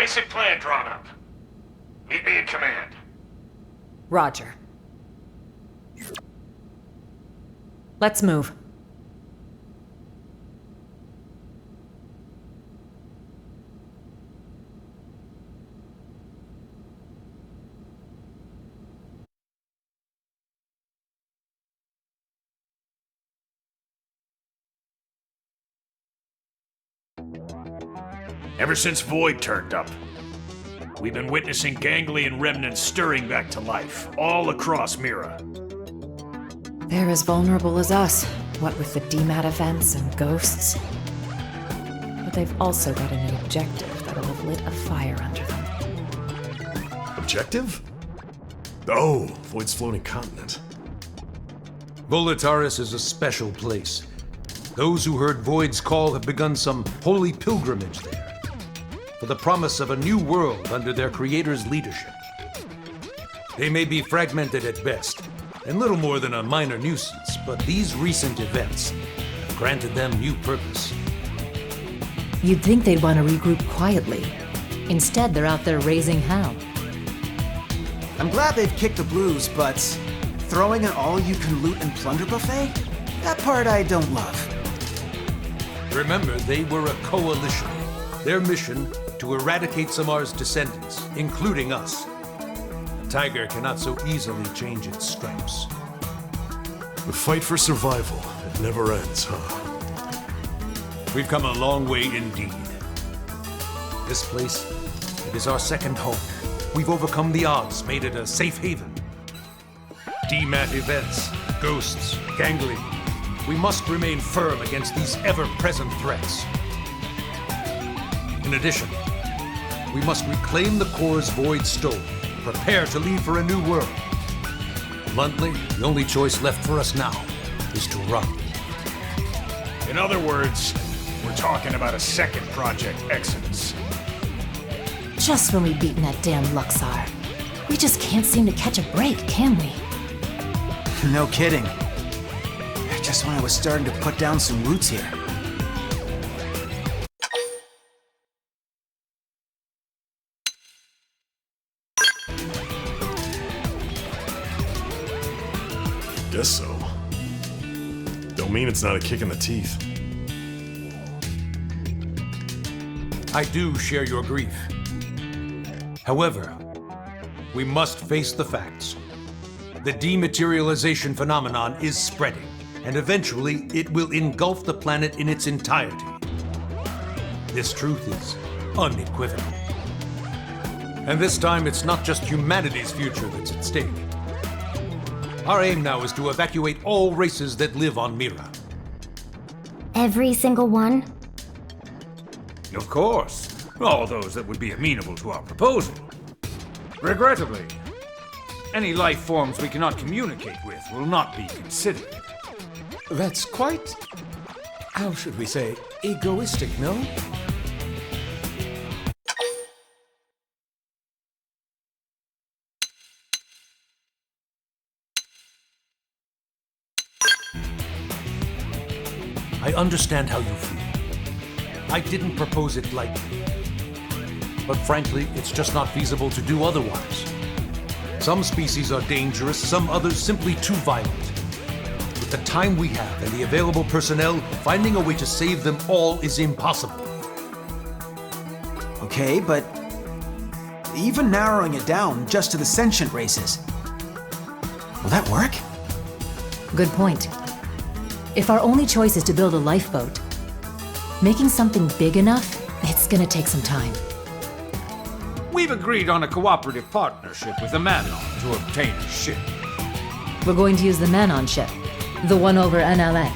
Basic plan drawn up. Meet me in command. Roger. Let's move. Ever since Void turned up, we've been witnessing ganglion remnants stirring back to life, all across Mira. They're as vulnerable as us, what with the DMAT events and ghosts. But they've also got a new objective that'll have lit a fire under them. Objective? Oh, Void's floating continent. Volataris is a special place. Those who heard Void's call have begun some holy pilgrimage there, for the promise of a new world under their creator's leadership. They may be fragmented at best, and little more than a minor nuisance, but these recent events have granted them new purpose. You'd think they'd want to regroup quietly. Instead, they're out there raising hell. I'm glad they've kicked the blues, but throwing an all-you-can-loot and plunder buffet? That part I don't love. Remember, they were a coalition. Their mission, to eradicate Samar's descendants, including us. A tiger cannot so easily change its stripes. The fight for survival, it never ends, huh? We've come a long way indeed. This place, it is our second home. We've overcome the odds, made it a safe haven. DMAT events, ghosts, ganglion. We must remain firm against these ever-present threats. In addition, we must reclaim the cores Void stole, prepare to leave for a new world. Bluntly, the only choice left for us now is to run. In other words, we're talking about a second Project Exodus. Just when we've beaten that damn Luxar. We just can't seem to catch a break, can we? No kidding. Just when I was starting to put down some roots here. Guess so. Don't mean it's not a kick in the teeth. I do share your grief. However, we must face the facts. The dematerialization phenomenon is spreading, and eventually it will engulf the planet in its entirety. This truth is unequivocal. And this time, it's not just humanity's future that's at stake. Our aim now is to evacuate all races that live on Mira. Every single one? Of course. All those that would be amenable to our proposal. Regrettably, any life forms we cannot communicate with will not be considered. That's quite, how should we say, egoistic, no? I understand how you feel. I didn't propose it lightly. But frankly, it's just not feasible to do otherwise. Some species are dangerous, some others simply too violent. With the time we have and the available personnel, finding a way to save them all is impossible. Okay, but even narrowing it down just to the sentient races, will that work? Good point. If our only choice is to build a lifeboat, making something big enough, it's gonna take some time. We've agreed on a cooperative partnership with the MADMAN to obtain a ship. We're going to use the Manon ship, the one over NLA.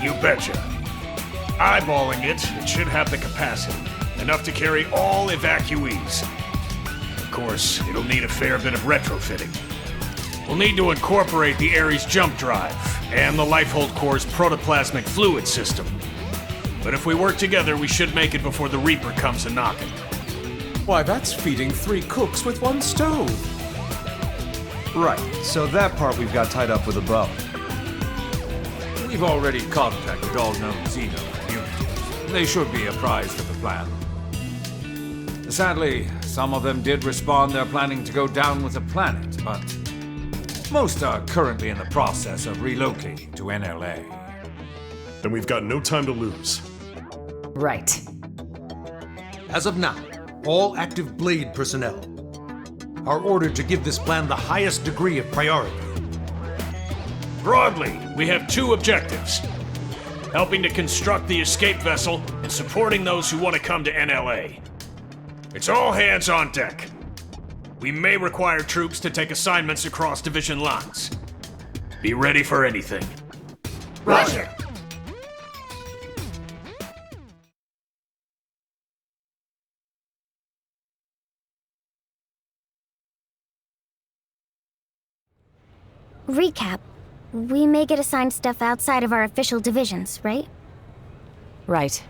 You betcha. Eyeballing it, it should have the capacity. Enough to carry all evacuees. Of course, it'll need a fair bit of retrofitting. We'll need to incorporate the Ares jump drive and the Lifehold Core's protoplasmic fluid system. But if we work together, we should make it before the Reaper comes a-knocking. Why, that's feeding 3 cooks with 1 stove. Right, so that part we've got tied up with a bow. We've already contacted all known Xeno communities. They should be apprised of the plan. Sadly, some of them did respond they're planning to go down with the planet, but most are currently in the process of relocating to NLA. Then we've got no time to lose. Right. As of now, all active Blade personnel are ordered to give this plan the highest degree of priority. Broadly, we have two objectives. Helping to construct the escape vessel and supporting those who want to come to NLA. It's all hands on deck. We may require troops to take assignments across division lines. Be ready for anything. Roger. Recap. We may get assigned stuff outside of our official divisions, right? Right.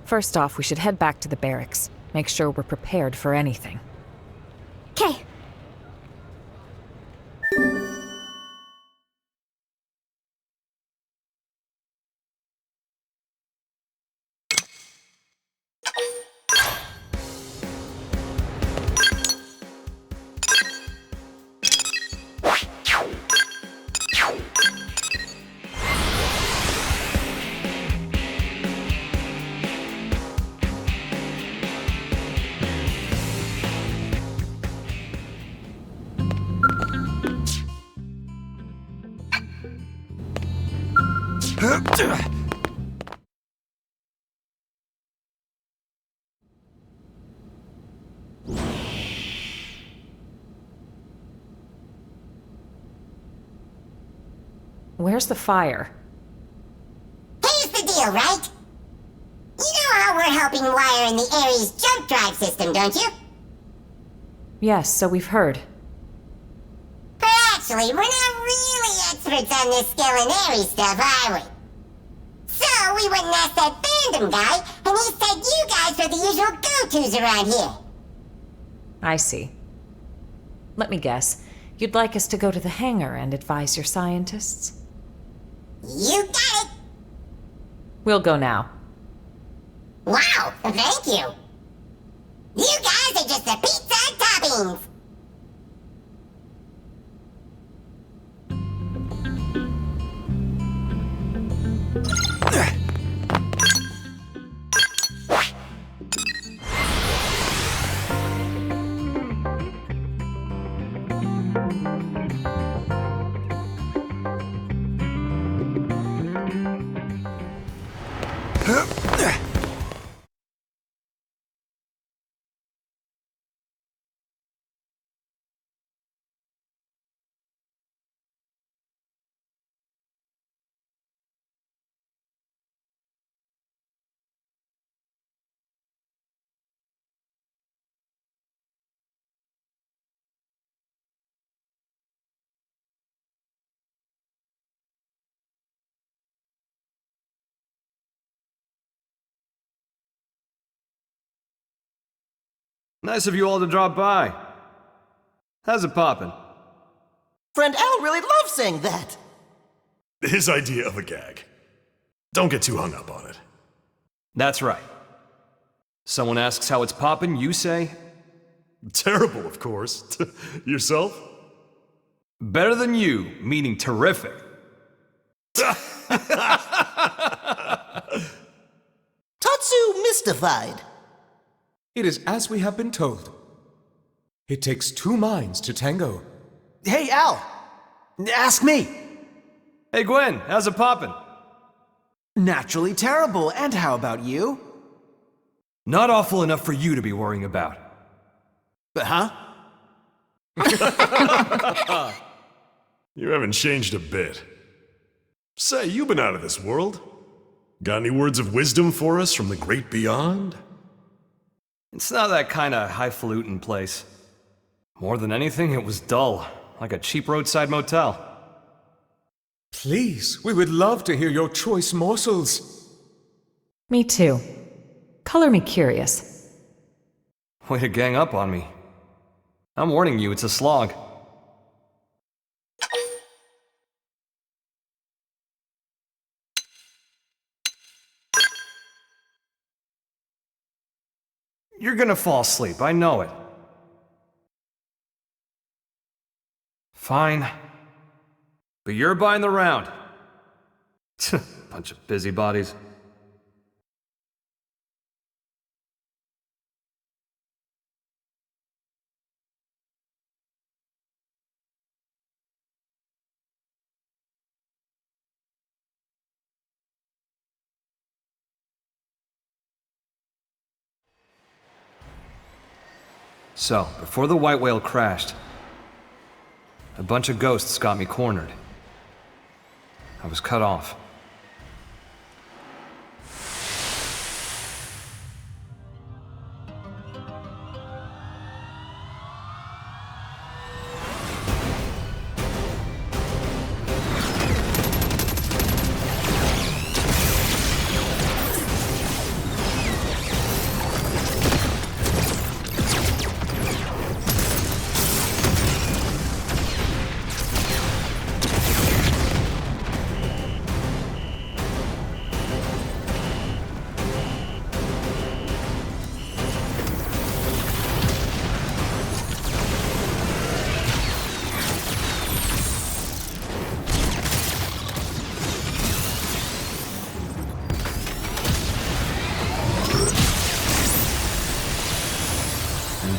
First off, we should head back to the barracks. Make sure we're prepared for anything. 'Kay. Where's the fire? Here's the deal, right? You know how we're helping wire in the Ares jump drive system, don't you? Yes, so we've heard. But actually, we're not really experts on this skill in Ares stuff, are we? So we went and asked that fandom guy, and he said you guys are the usual go-tos around here. I see. Let me guess. You'd like us to go to the hangar and advise your scientists? You got it! We'll go now. Wow, thank you! You guys are just the pizza toppings! Nice of you all to drop by. How's it poppin'? Friend Al really loves saying that. His idea of a gag. Don't get too hung up on it. That's right. Someone asks how it's poppin', you say? Terrible, of course. Yourself? Better than you, meaning terrific. Tatsu mystified. It is as we have been told. It takes two minds to tango. Hey, Al! Ask me! Hey, Gwen, how's it poppin'? Naturally terrible, and how about you? Not awful enough for you to be worrying about. Huh? You haven't changed a bit. Say, you've been out of this world. Got any words of wisdom for us from the great beyond? It's not that kind of highfalutin place. More than anything, it was dull, like a cheap roadside motel. Please, we would love to hear your choice morsels. Me too. Color me curious. Way to gang up on me. I'm warning you, it's a slog. You're gonna fall asleep, I know it. Fine. But you're buying the round. Bunch of busybodies. So, before the white whale crashed, a bunch of ghosts got me cornered. I was cut off.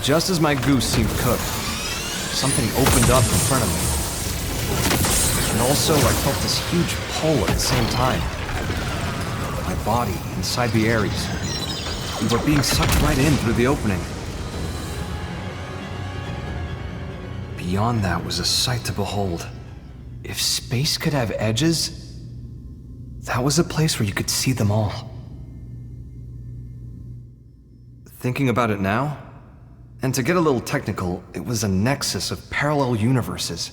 Just as my goose seemed cooked, something opened up in front of me. And also, I felt this huge pull at the same time. My body inside the Ares. We were being sucked right in through the opening. Beyond that was a sight to behold. If space could have edges, that was a place where you could see them all. Thinking about it now, and to get a little technical, it was a nexus of parallel universes.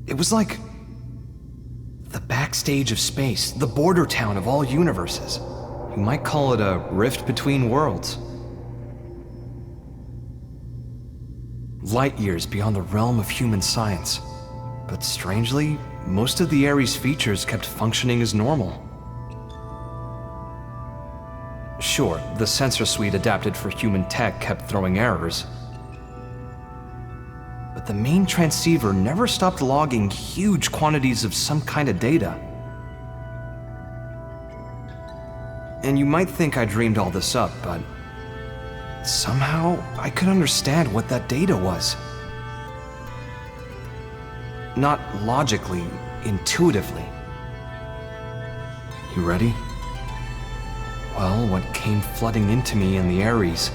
It was like the backstage of space, the border town of all universes. You might call it a rift between worlds. Light years beyond the realm of human science. But strangely, most of the Ares features kept functioning as normal. Sure, the sensor suite adapted for human tech kept throwing errors. But the main transceiver never stopped logging huge quantities of some kind of data. And you might think I dreamed all this up, but somehow I could understand what that data was. Not logically, intuitively. You ready? Well, what came flooding into me in the Ares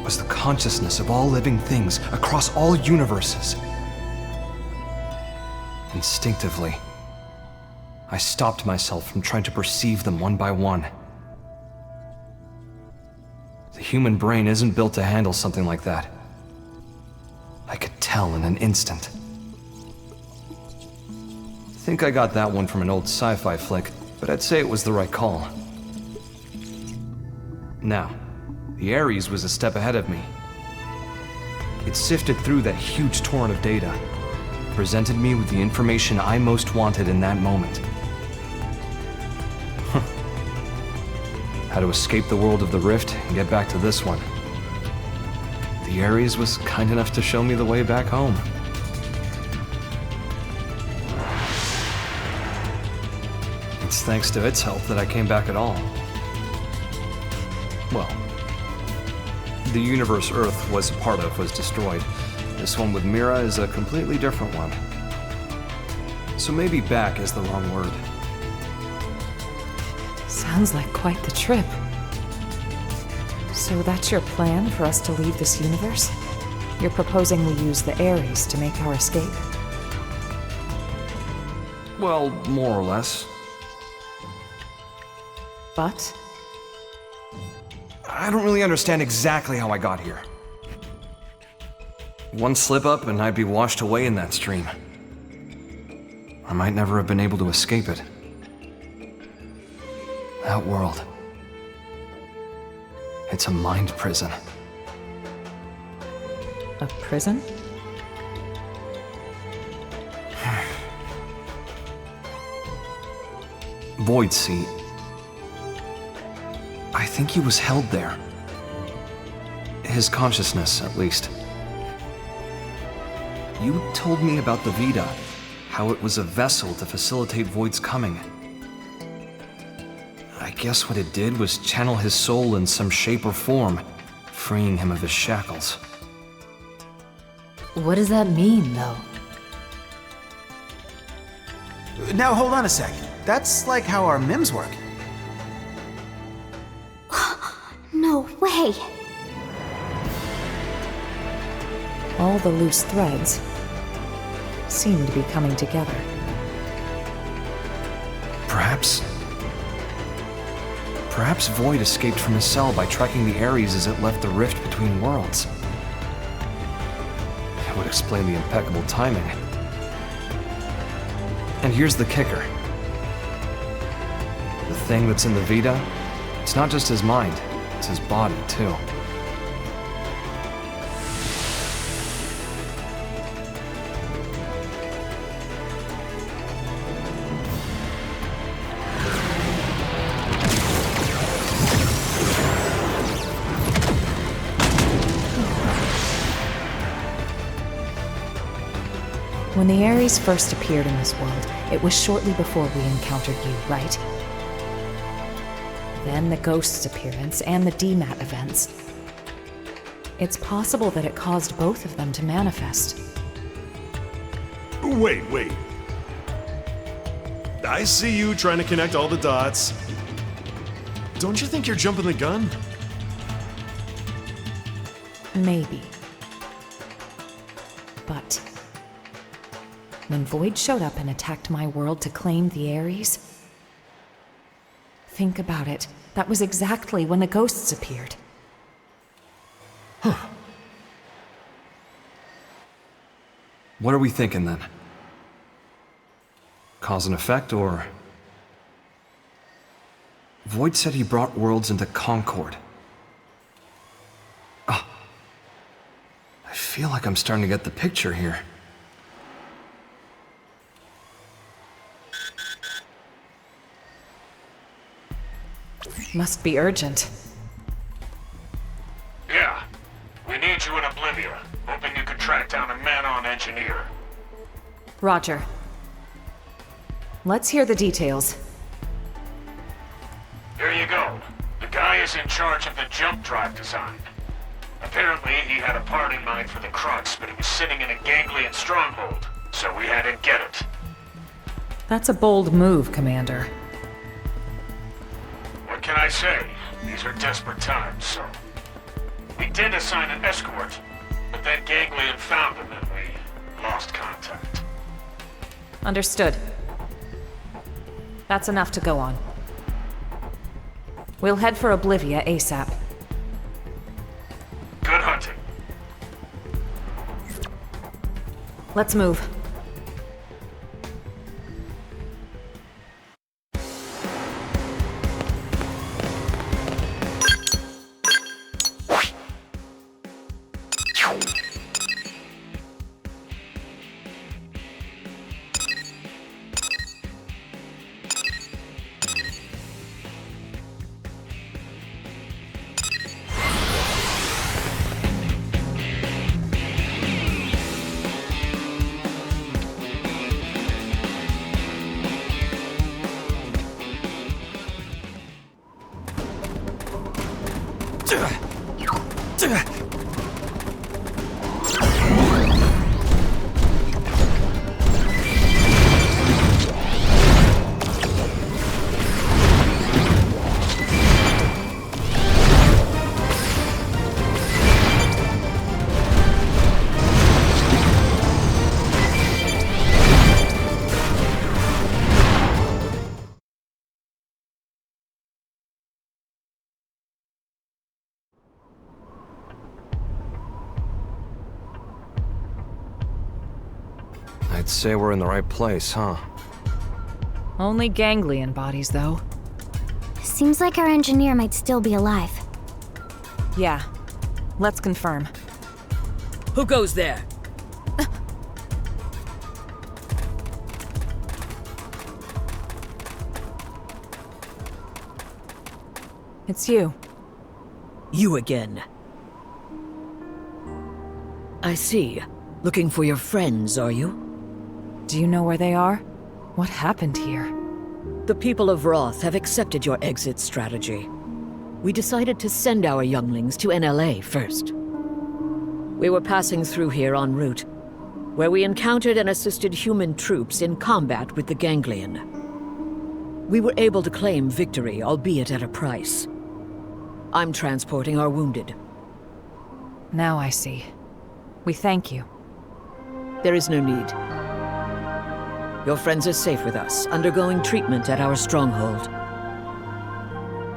was the consciousness of all living things across all universes. Instinctively, I stopped myself from trying to perceive them one by one. The human brain isn't built to handle something like that. I could tell in an instant. I think I got that one from an old sci-fi flick, but I'd say it was the right call. Now, the Ares was a step ahead of me. It sifted through that huge torrent of data, presented me with the information I most wanted in that moment. How to escape the world of the Rift and get back to this one. The Ares was kind enough to show me the way back home. It's thanks to its help that I came back at all. Well, the universe Earth was a part of was destroyed. This one with Mira is a completely different one. So maybe back is the wrong word. Sounds like quite the trip. So that's your plan for us to leave this universe? You're proposing we use the Ares to make our escape? Well, more or less. But? I don't really understand exactly how I got here. One slip-up and I'd be washed away in that stream. I might never have been able to escape it. That world. It's a mind prison. A prison? Void Seat. I think he was held there. His consciousness, at least. You told me about the Vita, how it was a vessel to facilitate Void's coming. I guess what it did was channel his soul in some shape or form, freeing him of his shackles. What does that mean, though? Now hold on a sec. That's like how our MIMs work. No way! All the loose threads seem to be coming together. Perhaps Void escaped from his cell by tracking the Ares as it left the rift between worlds. That would explain the impeccable timing. And here's the kicker. The thing that's in the Vita, it's not just his mind, it's his body, too. When the Ares first appeared in this world, it was shortly before we encountered you, right? Then the Ghost's appearance and the DMAT events. It's possible that it caused both of them to manifest. Wait. I see you trying to connect all the dots. Don't you think you're jumping the gun? Maybe. But when Void showed up and attacked my world to claim the Ares, think about it. That was exactly when the Ghosts appeared. Huh. What are we thinking then? Cause and effect, or... Void said he brought worlds into concord. Ah. I feel like I'm starting to get the picture here. Must be urgent. Yeah. We need you in Oblivia. Hoping you could track down a MADMAN engineer. Roger. Let's hear the details. Here you go. The guy is in charge of the jump drive design. Apparently, he had a part in mind for the Crux, but it was sitting in a ganglion stronghold, so we had to get it. That's a bold move, Commander. What can I say? These are desperate times, so... We did assign an escort, but then Ganglion found him and we lost contact. Understood. That's enough to go on. We'll head for Oblivia ASAP. Good hunting. Let's move. I'd say we're in the right place, huh? Only ganglion bodies, though. Seems like our engineer might still be alive. Yeah. Let's confirm. Who goes there? It's you. You again. I see. Looking for your friends, are you? Do you know where they are? What happened here? The people of Roth have accepted your exit strategy. We decided to send our younglings to NLA first. We were passing through here en route, where we encountered and assisted human troops in combat with the Ganglion. We were able to claim victory, albeit at a price. I'm transporting our wounded. Now I see. We thank you. There is no need. Your friends are safe with us, undergoing treatment at our stronghold.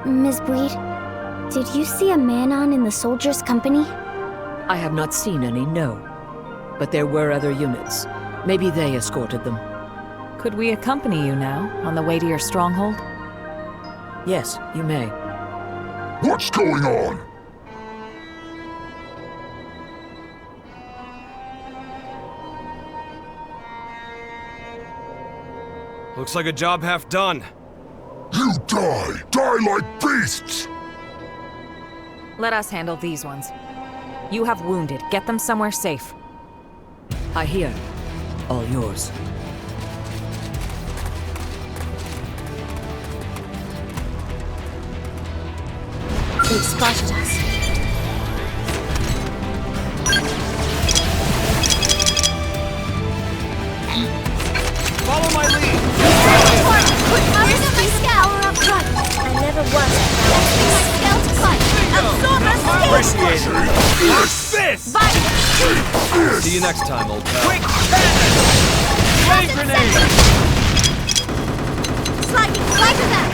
Ms. Bleed, did you see a man-on in the soldiers' company? I have not seen any, no. But there were other units. Maybe they escorted them. Could we accompany you now, on the way to your stronghold? Yes, you may. What's going on? Looks like a job half done. You die! Die like beasts! Let us handle these ones. You have wounded. Get them somewhere safe. I hear. All yours. They spotted us. Follow my lead! Where's my scout? Up front. I never was. Scout cut. Absorb us. Appreciate it. What's this? Fire. See you next time, old pal. Quick cannon! Flame grenade! Slide to that.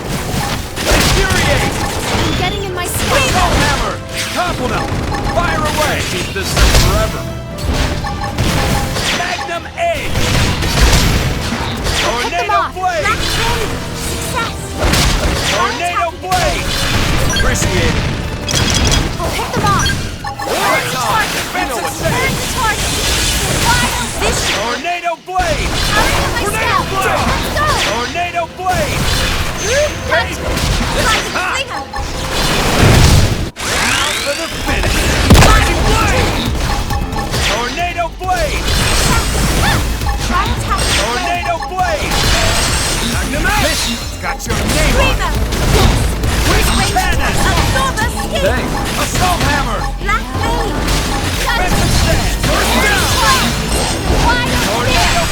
Infuriate! I'm getting in my skin. Assault hammer! Topple them! Fire away! Keep this thing forever. Magnum edge! Tornado blade! Success. Tornado blade! Appreciate it. I'll pick them off. Right on! Defensive Turn save! the target. Wild vision. Tornado blade! Hurry my Tornado scout. blade! Go. Tornado blade! Touch. This is hot! Sling 'em. Now for the finish! Mighty blade! Tornado blade! Tornado blade! Magnum edge! It's got your name on it! Quick cannon! Absorb us. Thanks! Assault hammer! Black vein. Defensive stance! First down! Tornado!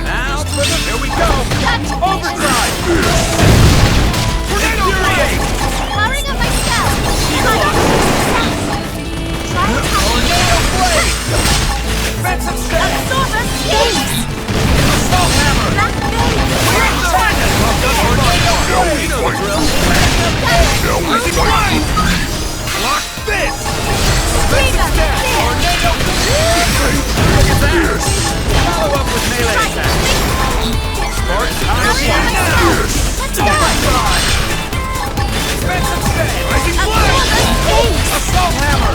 Now for the... Here we go! Overdrive! Tornado blade! Powering up my scout. Tornado blade! Defensive stance! Absorb us. Assault hammer! Black vein. Quick cannon! Tornado blade! You know the drill! Rising blade! Block this! Defensive stance! Tornado! Look at that! Follow up with melee attack! Start time now! Overdrive! Defensive stance! Rising blade! Assault hammer!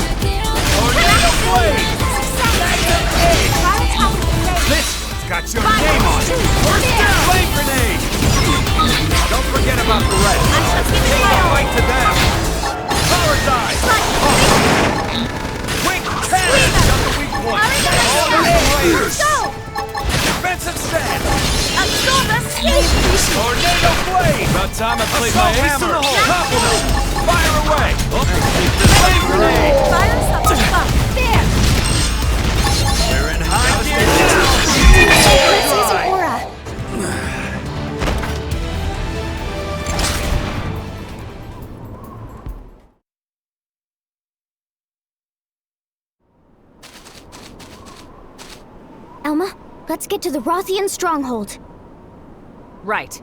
Tornado blade! Magnum edge! This has got your name on it! First down! Flame grenade! Don't forget about the rest! Take a fight to them! Power dive! Quick cannon! Got the weak point! All the players! Defensive stance! Tornado blade! About time I played my hammer! Topple them! Fire away! Flame grenade! We're in high gear now! Let's use an aura. Elma, let's get to the Rothian stronghold. Right.